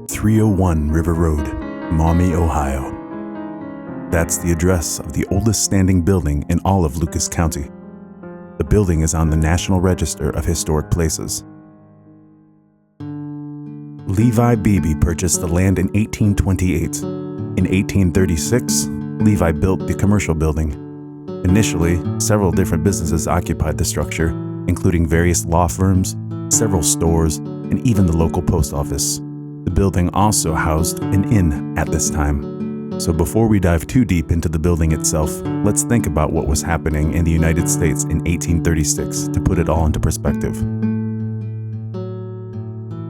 "301 River Road, Maumee, Ohio. That's the address of the oldest standing building in all of Lucas County. The building is on the National Register of Historic Places. Levi Beebe purchased the land in 1828. In 1836, Levi built the commercial building. Initially, several different businesses occupied the structure, including various law firms, several stores, and even the local post office. The building also housed an inn at this time. So before we dive too deep into the building itself, let's think about what was happening in the United States in 1836 to put it all into perspective.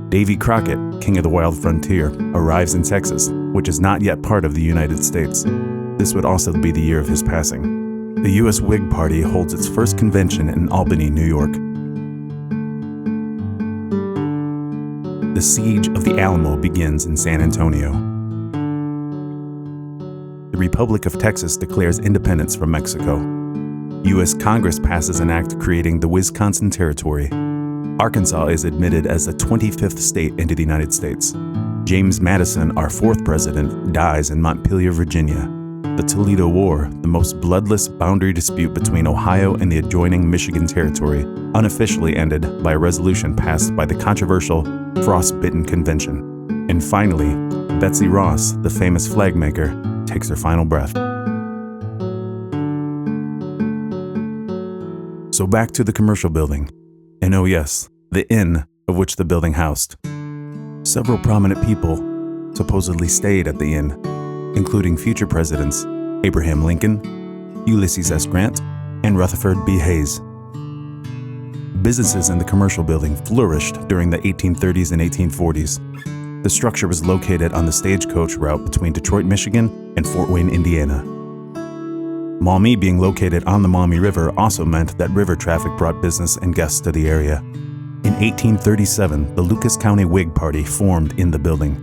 Davy Crockett, king of the wild frontier, arrives in Texas, which is not yet part of the United States. This would also be the year of his passing. The U.S. Whig Party holds its first convention in Albany, New York. The siege of the Alamo begins in San Antonio. The Republic of Texas declares independence from Mexico. U.S. Congress passes an act creating the Wisconsin Territory. Arkansas is admitted as the 25th state into the United States. James Madison, our fourth president, dies in Montpelier, Virginia. The Toledo War, the most bloodless boundary dispute between Ohio and the adjoining Michigan Territory, unofficially ended by a resolution passed by the controversial Frostbitten Convention. And finally, Betsy Ross, the famous flag maker, takes her final breath. So back to the commercial building. And oh yes, the inn of which the building housed. Several prominent people supposedly stayed at the inn, including future presidents Abraham Lincoln, Ulysses S. Grant, and Rutherford B. Hayes. Businesses in the commercial building flourished during the 1830s and 1840s. The structure was located on the stagecoach route between Detroit, Michigan, and Fort Wayne, Indiana. Maumee being located on the Maumee River also meant that river traffic brought business and guests to the area. In 1837, the Lucas County Whig Party formed in the building.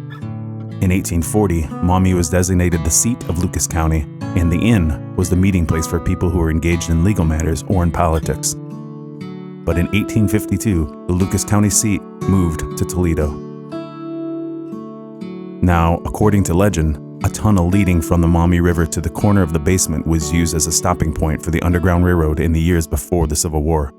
In 1840, Maumee was designated the seat of Lucas County, and the inn was the meeting place for people who were engaged in legal matters or in politics. But in 1852, the Lucas County seat moved to Toledo. Now, according to legend, a tunnel leading from the Maumee River to the corner of the basement was used as a stopping point for the Underground Railroad in the years before the Civil War.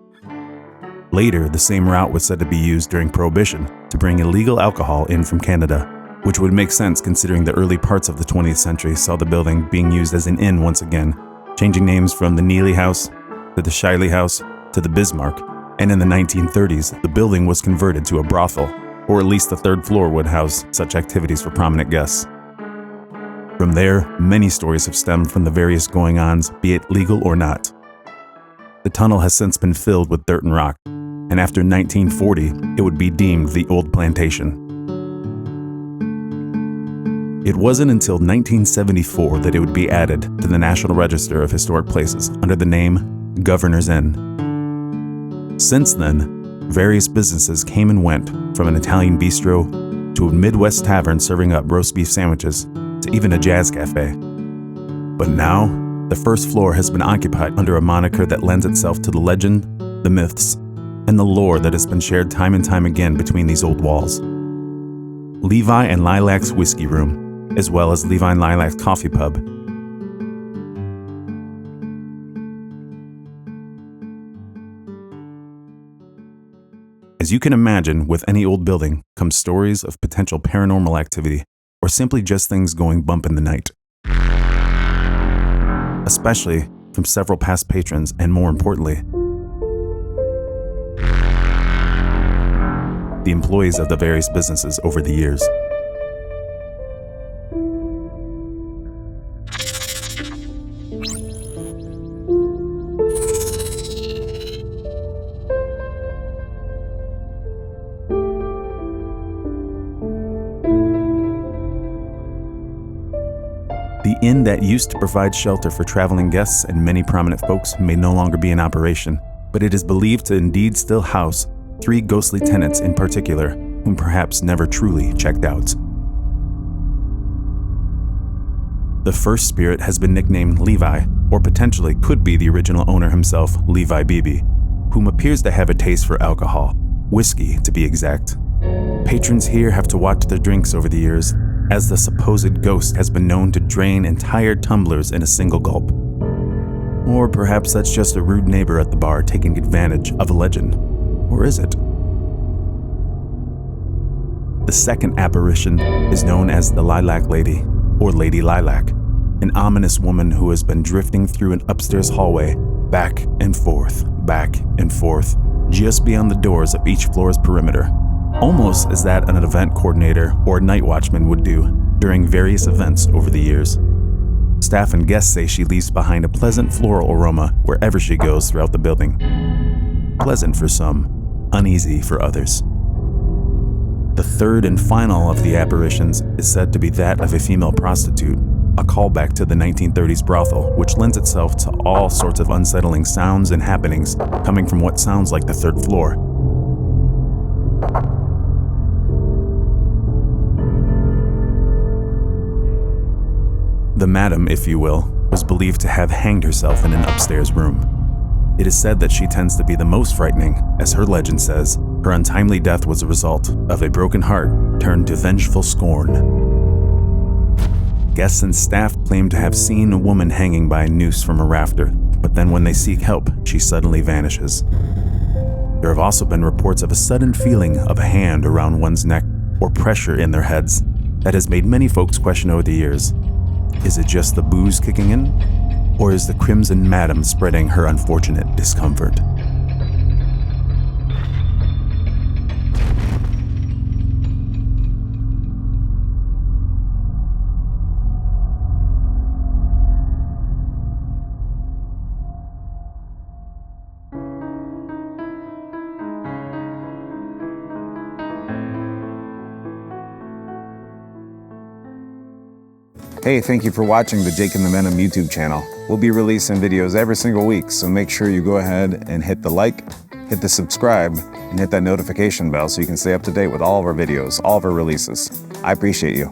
Later, the same route was said to be used during Prohibition to bring illegal alcohol in from Canada, which would make sense considering the early parts of the 20th century saw the building being used as an inn once again, changing names from the Neely House to the Shiley House to the Bismarck, and in the 1930s, the building was converted to a brothel, or at least the third floor would house such activities for prominent guests. From there, many stories have stemmed from the various going-ons, be it legal or not. The tunnel has since been filled with dirt and rock, and after 1940, it would be deemed the Old Plantation. It wasn't until 1974 that it would be added to the National Register of Historic Places under the name Governor's Inn. Since then, various businesses came and went, from an Italian bistro to a Midwest tavern serving up roast beef sandwiches to even a jazz cafe. But now, the first floor has been occupied under a moniker that lends itself to the legend, the myths, and the lore that has been shared time and time again between these old walls. Levi and Lilac's Whiskey Room, as well as Levi and Lilac's Coffee Pub. As you can imagine, with any old building come stories of potential paranormal activity, or simply just things going bump in the night. Especially from several past patrons, and more importantly, the employees of the various businesses over the years. The inn that used to provide shelter for traveling guests and many prominent folks may no longer be in operation, but it is believed to indeed still house 3 ghostly tenants in particular, whom perhaps never truly checked out. The first spirit has been nicknamed Levi, or potentially could be the original owner himself, Levi Beebe, whom appears to have a taste for alcohol, whiskey to be exact. Patrons here have to watch their drinks over the years, as the supposed ghost has been known to drain entire tumblers in a single gulp. Or perhaps that's just a rude neighbor at the bar taking advantage of a legend. Or is it? The second apparition is known as the Lilac Lady, or Lady Lilac, an ominous woman who has been drifting through an upstairs hallway, back and forth, just beyond the doors of each floor's perimeter, almost as that an event coordinator or night watchman would do during various events over the years. Staff and guests say she leaves behind a pleasant floral aroma wherever she goes throughout the building. Pleasant for some, uneasy for others. The third and final of the apparitions is said to be that of a female prostitute, a callback to the 1930s brothel, which lends itself to all sorts of unsettling sounds and happenings coming from what sounds like the third floor. The madam, if you will, was believed to have hanged herself in an upstairs room. It is said that she tends to be the most frightening, as her legend says, her untimely death was a result of a broken heart turned to vengeful scorn. Guests and staff claim to have seen a woman hanging by a noose from a rafter, but then when they seek help, she suddenly vanishes. There have also been reports of a sudden feeling of a hand around one's neck or pressure in their heads that has made many folks question over the years. Is it just the booze kicking in? Or is the Crimson Madam spreading her unfortunate discomfort? Hey, thank you for watching the Jake the Venom YouTube channel. We'll be releasing videos every single week, so make sure you go ahead and hit the like, hit the subscribe, and hit that notification bell so you can stay up to date with all of our videos, all of our releases. I appreciate you.